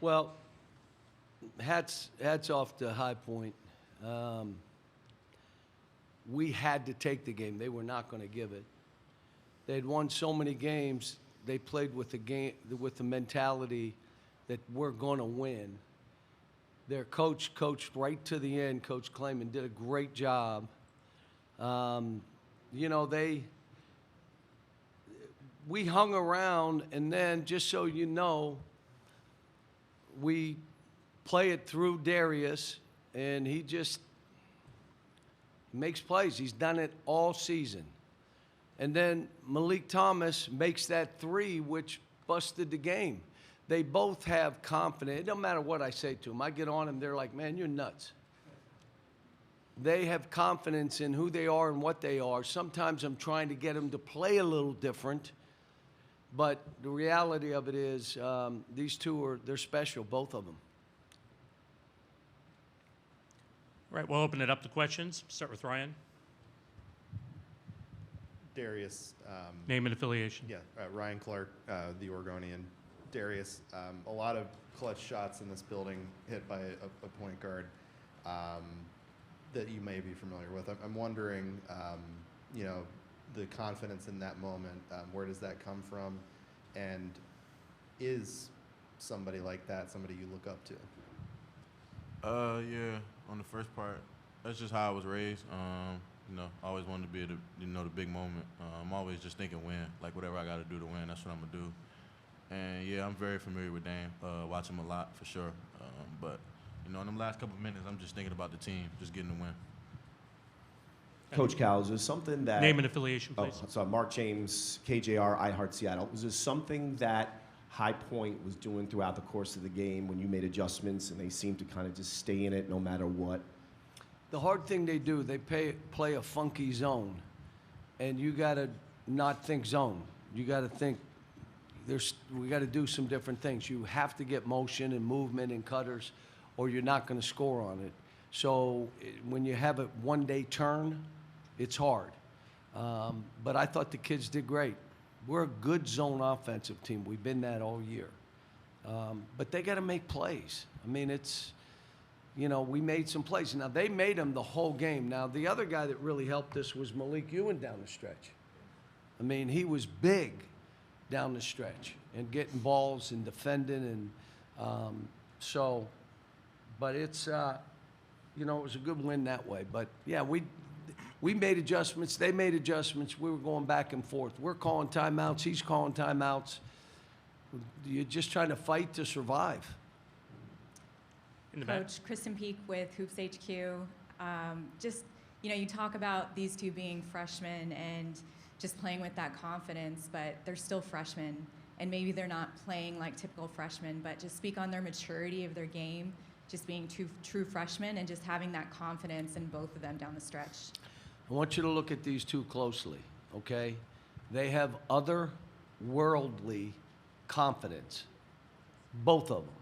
Well, hats off to High Point. We had to take the game. They were not going to give it. They had won so many games. They played with the mentality that we're going to win. Their coach coached right to the end. Coach Clayman did a great job. We hung around, and then just so you know, we play it through Darius, and he just makes plays. He's done it all season. And then Meleek Thomas makes that three, which busted the game. They both have confidence. It don't matter what I say to them. I get on them, they're like, man, you're nuts. They have confidence in who they are and what they are. Sometimes I'm trying to get them to play a little different. But the reality of it is these two they're special, both of them. All right, we'll open it up to questions. Start with Ryan. Darius. Name and affiliation. Yeah, Ryan Clark, the Oregonian. Darius, a lot of clutch shots in this building hit by a point guard that you may be familiar with. I'm wondering, the confidence in that moment, where does that come from? And is somebody like that somebody you look up to? Yeah, on the first part, that's just how I was raised. I always wanted to be the big moment. I'm always just thinking win, like whatever I got to do to win, that's what I'm going to do. And yeah, I'm very familiar with Dame, watch him a lot for sure. But, in them last couple of minutes, I'm just thinking about the team, just getting the win. Coach Cal, is there something that... Name and affiliation, please. So Mark James, KJR, iHeart Seattle. Was there something that High Point was doing throughout the course of the game when you made adjustments and they seemed to kind of just stay in it no matter what? The hard thing they do, they play a funky zone. And you got to not think zone. You got to think, we got to do some different things. You have to get motion and movement and cutters, or you're not going to score on it. So when you have a one-day turn, it's hard. But I thought the kids did great. We're a good zone offensive team. We've been that all year. But they got to make plays. I mean, we made some plays. Now, they made them the whole game. Now, the other guy that really helped us was Meleek Ewan down the stretch. I mean, he was big down the stretch and getting balls and defending. But it's, it was a good win that way. But, yeah, we made adjustments. They made adjustments. We were going back and forth. We're calling timeouts. He's calling timeouts. You're just trying to fight to survive. In the back. Coach, Kristen Peak with Hoops HQ. You talk about these two being freshmen and just playing with that confidence, but they're still freshmen. And maybe they're not playing like typical freshmen, but just speak on their maturity of their game, just being two true freshmen and just having that confidence in both of them down the stretch. I want you to look at these two closely, okay? They have otherworldly confidence, both of them.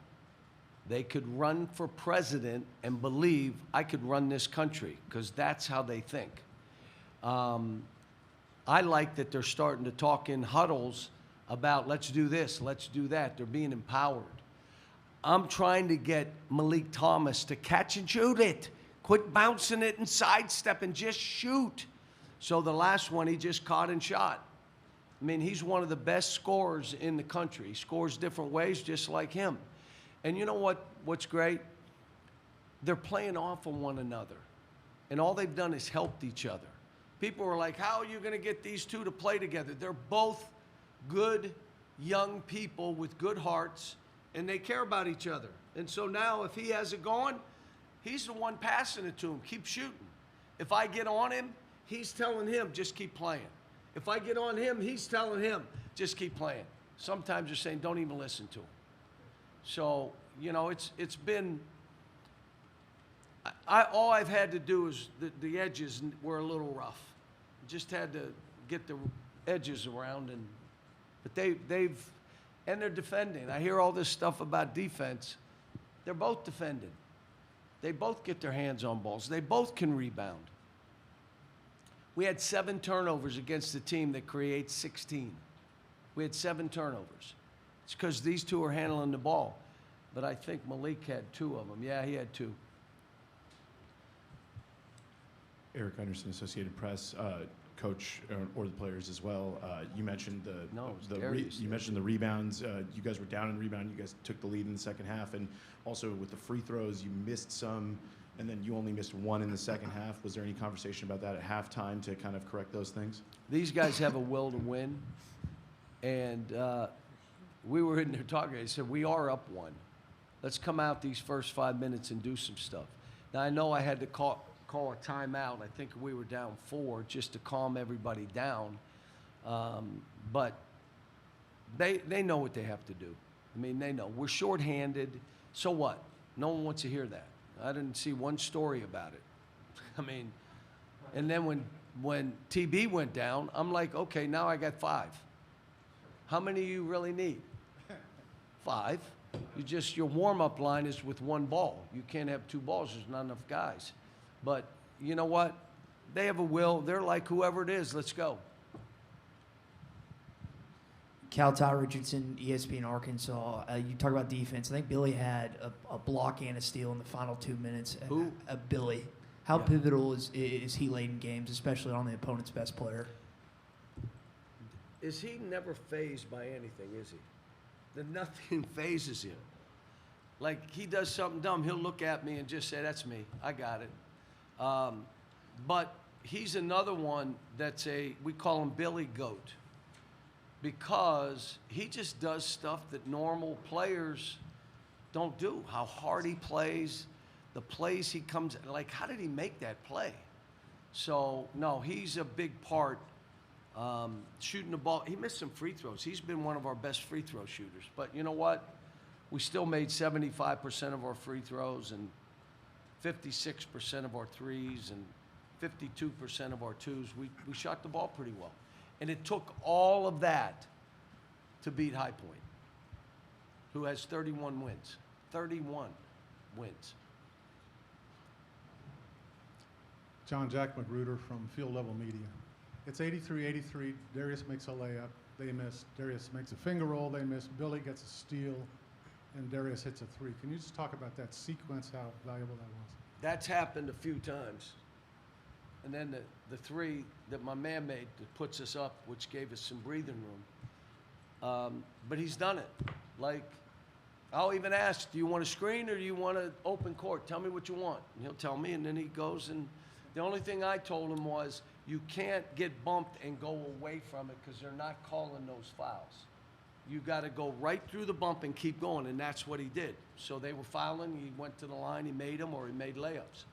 They could run for president and believe I could run this country, because that's how they think. I like that they're starting to talk in huddles about let's do this, let's do that. They're being empowered. I'm trying to get Meleek Thomas to catch and shoot it. Quit bouncing it and sidestepping, just shoot. So the last one, he just caught and shot. I mean, he's one of the best scorers in the country. He scores different ways just like him. And you know what's great? They're playing off of one another. And all they've done is helped each other. People are like, how are you going to get these two to play together? They're both good young people with good hearts, and they care about each other. And so now if he has it going, he's the one passing it to him. Keep shooting. If I get on him, he's telling him, just keep playing. If I get on him, he's telling him, just keep playing. Sometimes they're saying, don't even listen to him. So, it's been, all I've had to do is the edges were a little rough. Just had to get the edges around, but they're defending. I hear all this stuff about defense. They're both defending. They both get their hands on balls. They both can rebound. We had 7 turnovers against a team that creates 16. We had 7 turnovers. It's because these two are handling the ball. but I think Meleek had 2 of them. Yeah, he had 2. Eric Anderson, Associated Press, coach or the players as well. You mentioned No, it's the Darius. you mentioned the rebounds. You guys were down in rebound. You guys took the lead in the second half, and also with the free throws, you missed some, and then you only missed 1 in the second half. Was there any conversation about that at halftime to kind of correct those things? These guys have a will to win, and we were in there talking. They said, we are up 1. Let's come out these first 5 minutes and do some stuff. Now, I know I had to call a timeout. I think we were down 4 just to calm everybody down. But they know what they have to do. I mean, they know. We're shorthanded. So what? No one wants to hear that. I didn't see one story about it. I mean, and then when TB went down, I'm like, okay, now I got 5. How many you really need? 5. Your warm-up line is with 1 ball. You can't have 2 balls. There's not enough guys. But you know what? They have a will. They're like, whoever it is, let's go. Cal Ty Richardson, ESPN Arkansas. You talk about defense. I think Billy had a block and a steal in the final 2 minutes. Who? Billy. How Yeah. pivotal is he late in games, especially on the opponent's best player? Is he never phased by anything, is he? That nothing phases him. Like, he does something dumb, he'll look at me and just say, that's me, I got it. But he's another one that's we call him Billy Goat, because he just does stuff that normal players don't do. How hard he plays, the plays he comes, like, how did he make that play? So, no, he's a big part. Shooting the ball, he missed some free throws. He's been one of our best free throw shooters. But you know what? We still made 75% of our free throws and 56% of our threes and 52% of our twos. We shot the ball pretty well. And it took all of that to beat High Point, who has 31 wins. 31 wins. John Jack Magruder from Field Level Media. It's 83-83. Darius makes a layup. They miss. Darius makes a finger roll. They miss. Billy gets a steal, and Darius hits a 3. Can you just talk about that sequence, how valuable that was? That's happened a few times. And then the 3 that my man made that puts us up, which gave us some breathing room. But he's done it. Like, I'll even ask, do you want a screen or do you want an open court? Tell me what you want. And he'll tell me, and then he goes. And the only thing I told him was, you can't get bumped and go away from it because they're not calling those fouls. You got to go right through the bump and keep going, and that's what he did. So they were fouling, he went to the line, he made them, or he made layups.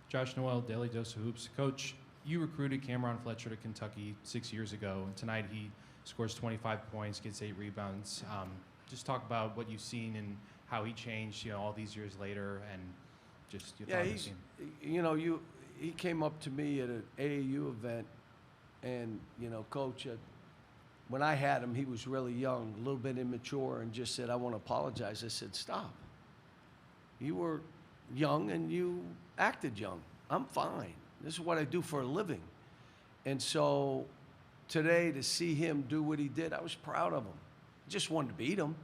Josh Noel, Daily Dose of Hoops. Coach, you recruited Cameron Fletcher to Kentucky 6 years ago, and tonight he scores 25 points, gets 8 rebounds. Just talk about what you've seen and how he changed, all these years later, and just your thoughts on the team. He came up to me at an AAU event, and, Coach, when I had him, he was really young, a little bit immature, and just said, I want to apologize. I said, stop. You were young, and you acted young. I'm fine. This is what I do for a living. And so today, to see him do what he did, I was proud of him. I just wanted to beat him,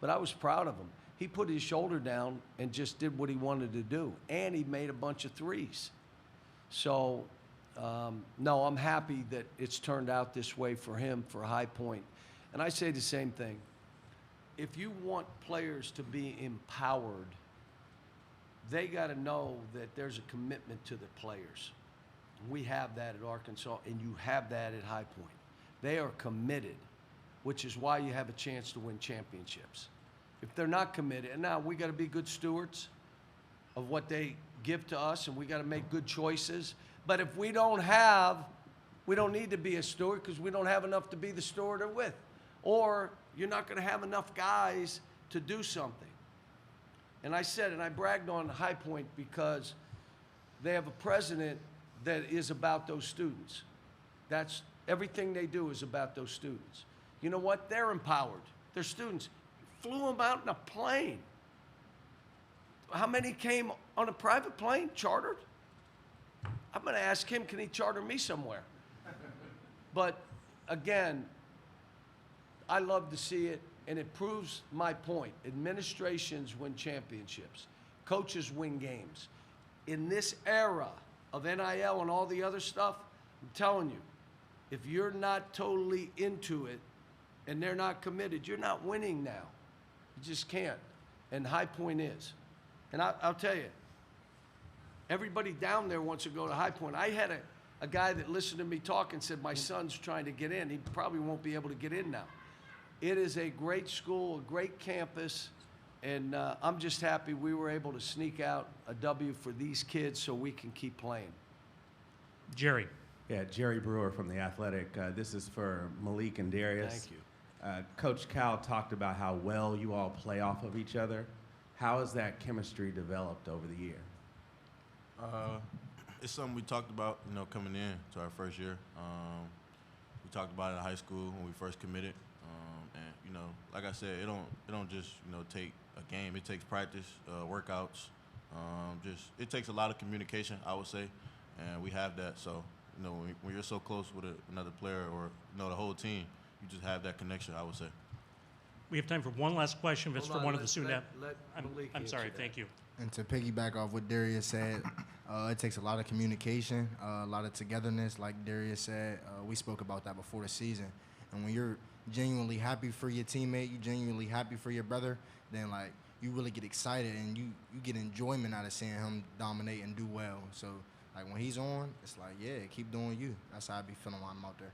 but I was proud of him. He put his shoulder down and just did what he wanted to do, and he made a bunch of threes. So, no, I'm happy that it's turned out this way for him, for High Point. And I say the same thing. If you want players to be empowered, they got to know that there's a commitment to the players. We have that at Arkansas, and you have that at High Point. They are committed, which is why you have a chance to win championships. If they're not committed, and now we got to be good stewards of what they give to us, and we got to make good choices. But if we don't need to be a steward because we don't have enough to be the steward or with. Or you're not going to have enough guys to do something. And I said, and I bragged on High Point because they have a president that is about those students. That's everything they do is about those students. You know what? They're empowered. They're students. Flew them out in a plane. How many came on a private plane, chartered? I'm going to ask him, can he charter me somewhere? But again, I love to see it. and it proves my point. Administrations win championships. Coaches win games. In this era of NIL and all the other stuff, I'm telling you, if you're not totally into it and they're not committed, you're not winning now. You just can't. And High Point is. And I'll tell you, everybody down there wants to go to High Point. I had a guy that listened to me talk and said, my son's trying to get in. He probably won't be able to get in now. It is a great school, a great campus, and I'm just happy we were able to sneak out a W for these kids so we can keep playing. Jerry. Yeah, Jerry Brewer from The Athletic. This is for Meleek and Darius. Thank you. Coach Cal talked about how well you all play off of each other. How has that chemistry developed over the year? It's something we talked about, coming in to our first year. We talked about it in high school when we first committed. And like I said, it don't just take a game. It takes practice, workouts. It takes a lot of communication, I would say, and we have that. So when you're so close with another player or the whole team, you just have that connection, I would say. We have time for one last question. If it's Hold for on, one of the student. let Meleek I'm sorry. answer that. Thank you. And to piggyback off what Darius said, it takes a lot of communication, a lot of togetherness. Like Darius said, we spoke about that before the season. And when you're genuinely happy for your teammate, you genuinely happy for your brother, then you really get excited and you get enjoyment out of seeing him dominate and do well. So when he's on, it's yeah, keep doing you. That's how I be feeling when I'm out there.